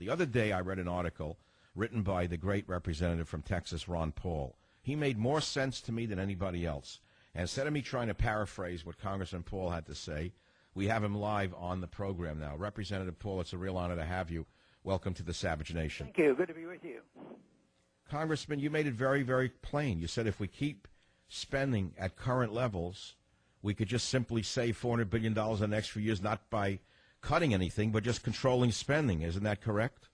The other day I read an article written by the great representative from Texas, Ron Paul. He made more sense to me than anybody else. And instead of me trying to paraphrase what Congressman Paul had to say, we have him live on the program now. Representative Paul, it's a real honor to have you. Welcome to the Savage Nation. Thank you. Good to be with you. Congressman, you made it very, very plain. You said if we keep spending at current levels, we could just simply save $400 billion in the next few years, not by cutting anything, but just controlling spending. Isn't that correct?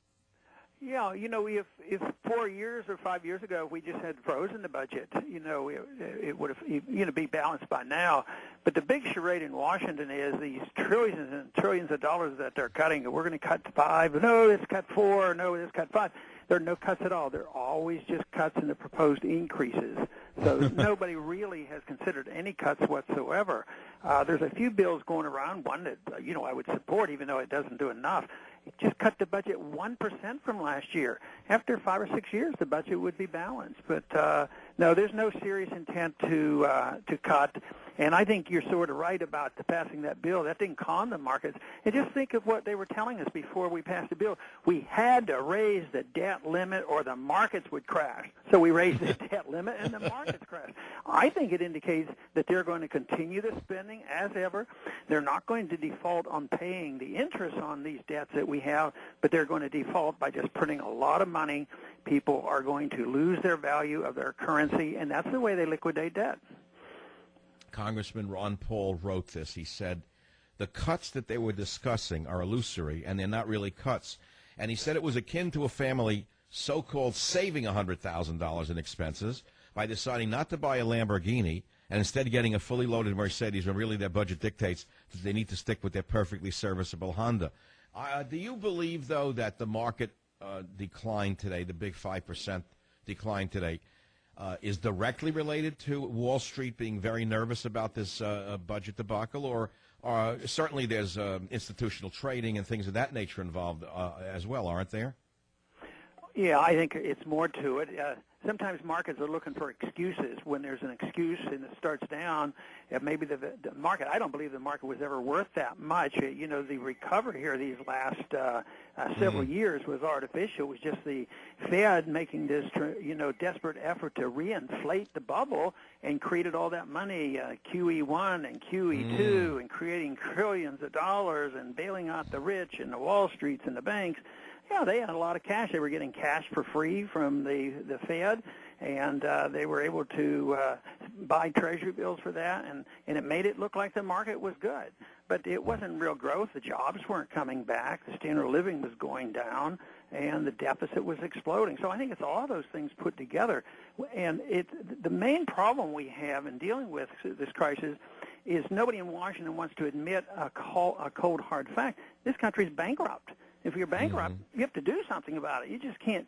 Yeah, if 4 years or 5 years ago we just had frozen the budget, it would have be balanced by now. But the big charade in Washington is these trillions and trillions of dollars that they're cutting. We're going to cut 5. No, let's cut 4. No, let's cut 5. There are no cuts at all. There are always just cuts in the proposed increases. So nobody really has considered any cuts whatsoever. There's a few bills going around. One that I would support, even though it doesn't do enough. It just cut the budget 1% from last year. After 5 or 6 years, the budget would be balanced. But no, there's no serious intent to cut. And I think you're sort of right about passing that bill. That didn't calm the markets. And just think of what they were telling us before we passed the bill. We had to raise the debt limit or the markets would crash. So we raised the debt limit and the markets crashed. I think it indicates that they're going to continue the spending as ever. They're not going to default on paying the interest on these debts that we have, but they're going to default by just printing a lot of money. People are going to lose their value of their currency, and that's the way they liquidate debt. Congressman Ron Paul wrote this. He said, the cuts that they were discussing are illusory, and they're not really cuts. And he said it was akin to a family so-called saving $100,000 in expenses by deciding not to buy a Lamborghini and instead getting a fully loaded Mercedes when really their budget dictates that they need to stick with their perfectly serviceable Honda. Do you believe, though, that the market decline today, the big 5% decline today, is directly related to Wall Street being very nervous about this budget debacle, or certainly there's institutional trading and things of that nature involved as well, aren't there? Yeah, I think it's more to it. Sometimes markets are looking for excuses. When there's an excuse and it starts down, maybe the market, I don't believe the market was ever worth that much. The recovery here these last several years was artificial. It was just the Fed making this, desperate effort to reinflate the bubble and created all that money, QE1 and QE2, and creating trillions of dollars and bailing out the rich and the Wall Streets and the banks. Yeah, they had a lot of cash. They were getting cash for free from the Fed, and they were able to buy Treasury bills for that, and it made it look like the market was good. But it wasn't real growth. The jobs weren't coming back. The standard of living was going down, and the deficit was exploding. So I think it's all those things put together. And the main problem we have in dealing with this crisis is nobody in Washington wants to admit a cold, hard fact. This country's bankrupt. If you're bankrupt, you have to do something about it. You just can't,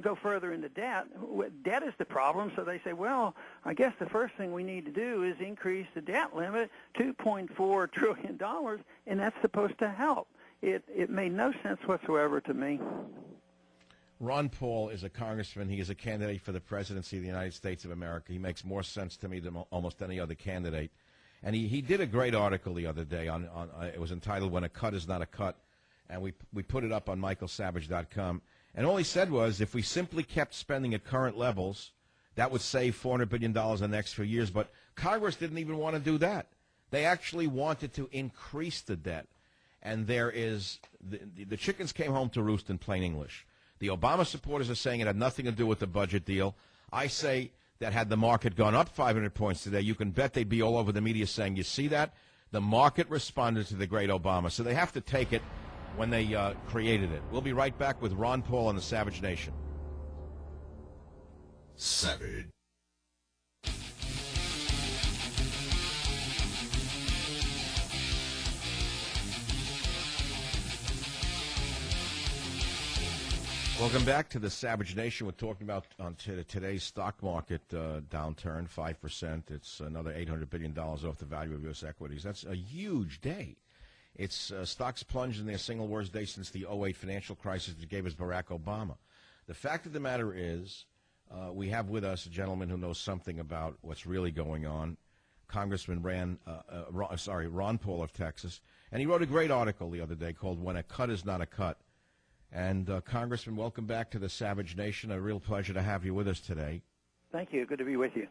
go further into debt. Debt is the problem, so they say, well, I guess the first thing we need to do is increase the debt limit, $2.4 trillion, and that's supposed to help. It made no sense whatsoever to me. Ron Paul is a congressman. He is a candidate for the presidency of the United States of America. He makes more sense to me than almost any other candidate. And he did a great article the other day on it was entitled "When a Cut is Not a Cut." And we put it up on michaelsavage.com. And all he said was, if we simply kept spending at current levels, that would save $400 billion in the next few years. But Congress didn't even want to do that. They actually wanted to increase the debt. And there is the chickens came home to roost in plain English. The Obama supporters are saying it had nothing to do with the budget deal. I say that had the market gone up 500 points today, you can bet they'd be all over the media saying, you see that? The market responded to the great Obama. So they have to take it when they created it. We'll be right back with Ron Paul on the Savage Nation. Savage. Welcome back to the Savage Nation. We're talking about today's stock market downturn, 5%. It's another $800 billion off the value of U.S. equities. That's a huge day. It's stocks plunged in their single worst day since the '08 financial crisis that gave us Barack Obama. The fact of the matter is, we have with us a gentleman who knows something about what's really going on, Congressman Ron Paul of Texas. And he wrote a great article the other day called "When a Cut is Not a Cut." And Congressman, welcome back to the Savage Nation. A real pleasure to have you with us today. Thank you. Good to be with you.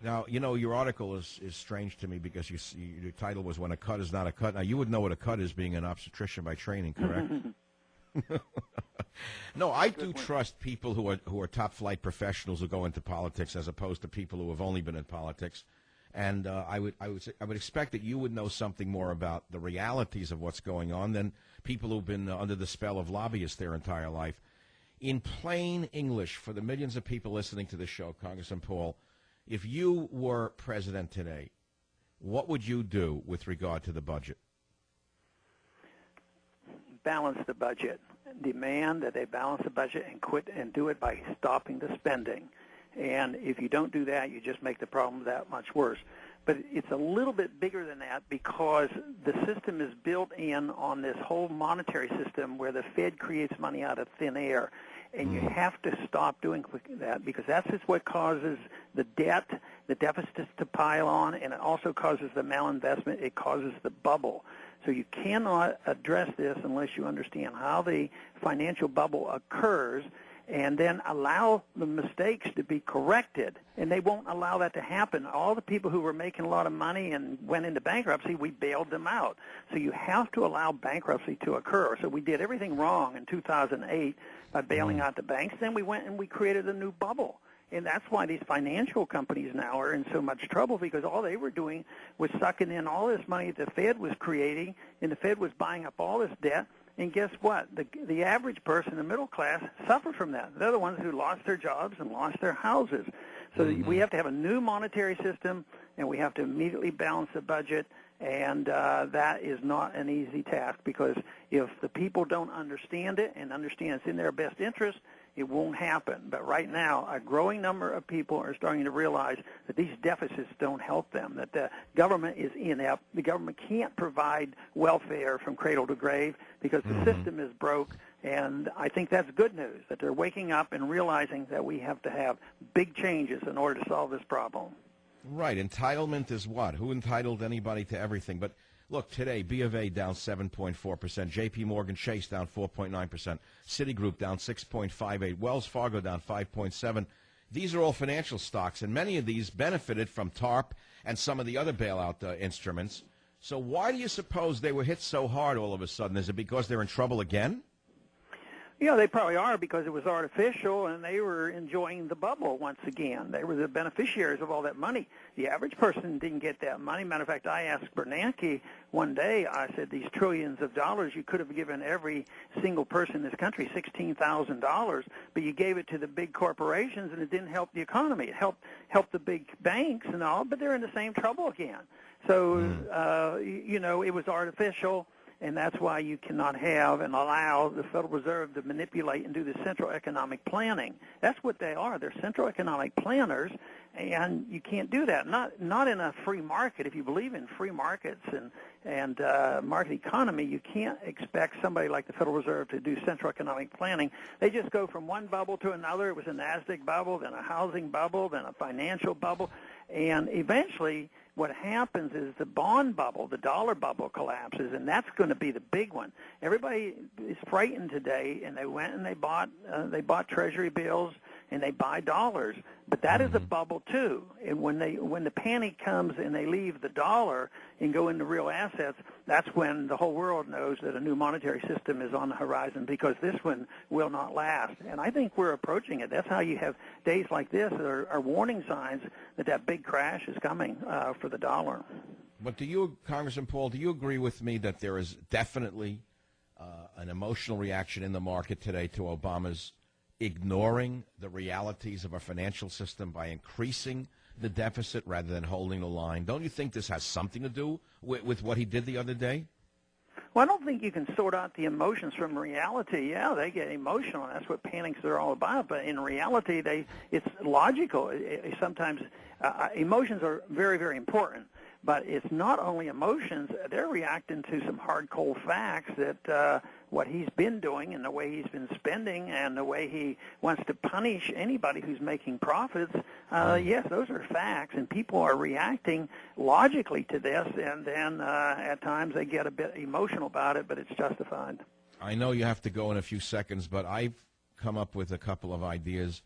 Now, you know, your article is strange to me because your title was When a Cut is Not a Cut. Now, you would know what a cut is being an obstetrician by training, correct? No, I do trust people who are top-flight professionals who go into politics as opposed to people who have only been in politics. And I would expect that you would know something more about the realities of what's going on than people who've been under the spell of lobbyists their entire life. In plain English, for the millions of people listening to the show, Congressman Paul, if you were president today, what would you do with regard to the budget? Balance the budget. Demand that they balance the budget and quit and do it by stopping the spending. And if you don't do that, you just make the problem that much worse. But it's a little bit bigger than that because the system is built in on this whole monetary system where the Fed creates money out of thin air. And you have to stop doing that because that's just what causes the debt, the deficits to pile on, and it also causes the malinvestment. It causes the bubble. So you cannot address this unless you understand how the financial bubble occurs and then allow the mistakes to be corrected. And they won't allow that to happen. All the people who were making a lot of money and went into bankruptcy, we bailed them out. So you have to allow bankruptcy to occur. So we did everything wrong in 2008 by bailing out the banks. Then we went and we created a new bubble. And that's why these financial companies now are in so much trouble because all they were doing was sucking in all this money the Fed was creating, and the Fed was buying up all this debt. And guess what? The average person, the middle class, suffer from that. They're the ones who lost their jobs and lost their houses. So we have to have a new monetary system, and we have to immediately balance the budget, and that is not an easy task because if the people don't understand it and understand it's in their best interest, it won't happen. But right now, a growing number of people are starting to realize that these deficits don't help them, that the government is inept. The government can't provide welfare from cradle to grave because the system is broke. And I think that's good news, that they're waking up and realizing that we have to have big changes in order to solve this problem. Right. Entitlement is what? Who entitled anybody to everything? But look, today, B of A down 7.4%, J.P. Morgan Chase down 4.9%, Citigroup down 6.58%, Wells Fargo down 5.7%. These are all financial stocks, and many of these benefited from TARP and some of the other bailout instruments. So why do you suppose they were hit so hard all of a sudden? Is it because they're in trouble again? Yeah, they probably are because it was artificial and they were enjoying the bubble once again. They were the beneficiaries of all that money. The average person didn't get that money. Matter of fact, I asked Bernanke one day, I said, these trillions of dollars, you could have given every single person in this country $16,000, but you gave it to the big corporations and it didn't help the economy. It helped the big banks and all, but they're in the same trouble again. So, you know, it was artificial. And that's why you cannot have and allow the Federal Reserve to manipulate and do the central economic planning. That's what they are. They're central economic planners, and you can't do that. Not in a free market. If you believe in free markets and market economy, you can't expect somebody like the Federal Reserve to do central economic planning. They just go from one bubble to another. It was a NASDAQ bubble, then a housing bubble, then a financial bubble, and eventually what happens is the bond bubble, the dollar bubble collapses, and that's going to be the big one. Everybody is frightened today, and they went and they bought Treasury bills and they buy dollars. But that is a bubble too. And when the panic comes and they leave the dollar and go into real assets, that's when the whole world knows that a new monetary system is on the horizon because this one will not last. And I think we're approaching it. That's how you have days like this that are warning signs that big crash is coming for the dollar. But do you, Congressman Paul, do you agree with me that there is definitely an emotional reaction in the market today to Obama's ignoring the realities of our financial system by increasing the deficit rather than holding the line? Don't you think this has something to do with what he did the other day? Well, I don't think you can sort out the emotions from reality. Yeah, they get emotional, and that's what panics are all about. But in reality, it's logical. Sometimes emotions are very, very important. But it's not only emotions. They're reacting to some hard, cold facts that what he's been doing and the way he's been spending and the way he wants to punish anybody who's making profits, yes, those are facts. And people are reacting logically to this, and then at times they get a bit emotional about it, but it's justified. I know you have to go in a few seconds, but I've come up with a couple of ideas.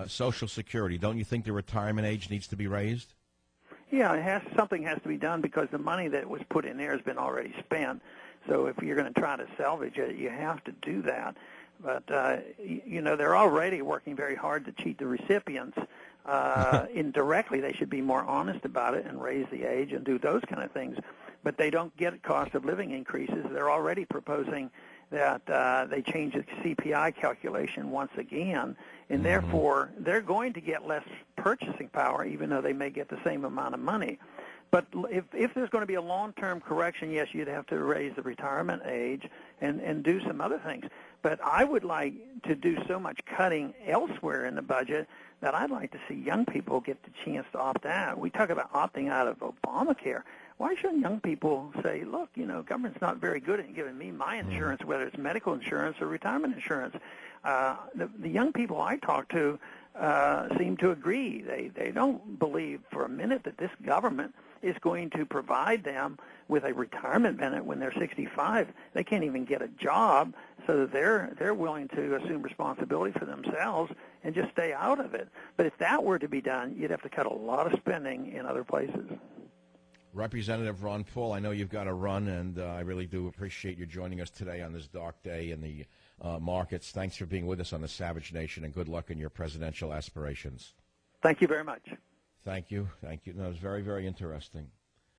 Social Security, don't you think the retirement age needs to be raised? Yeah, something has to be done because the money that was put in there has been already spent. So if you're going to try to salvage it, you have to do that. But, they're already working very hard to cheat the recipients. Indirectly, they should be more honest about it and raise the age and do those kind of things. But they don't get cost of living increases. They're already proposing that they change the CPI calculation once again, and therefore they're going to get less purchasing power, even though they may get the same amount of money. But if there's going to be a long-term correction, yes, you'd have to raise the retirement age and do some other things. But I would like to do so much cutting elsewhere in the budget that I'd like to see young people get the chance to opt out. We talk about opting out of Obamacare. Why shouldn't young people say, look, government's not very good at giving me my insurance, whether it's medical insurance or retirement insurance? The young people I talk to seem to agree. They don't believe for a minute that this government is going to provide them with a retirement benefit when they're 65. They can't even get a job, so that they're willing to assume responsibility for themselves and just stay out of it. But if that were to be done, you'd have to cut a lot of spending in other places. Representative Ron Paul, I know you've got to run, and I really do appreciate you joining us today on this dark day in the markets. Thanks for being with us on the Savage Nation, and good luck in your presidential aspirations. Thank you very much. Thank you. Thank you. That was very, very interesting.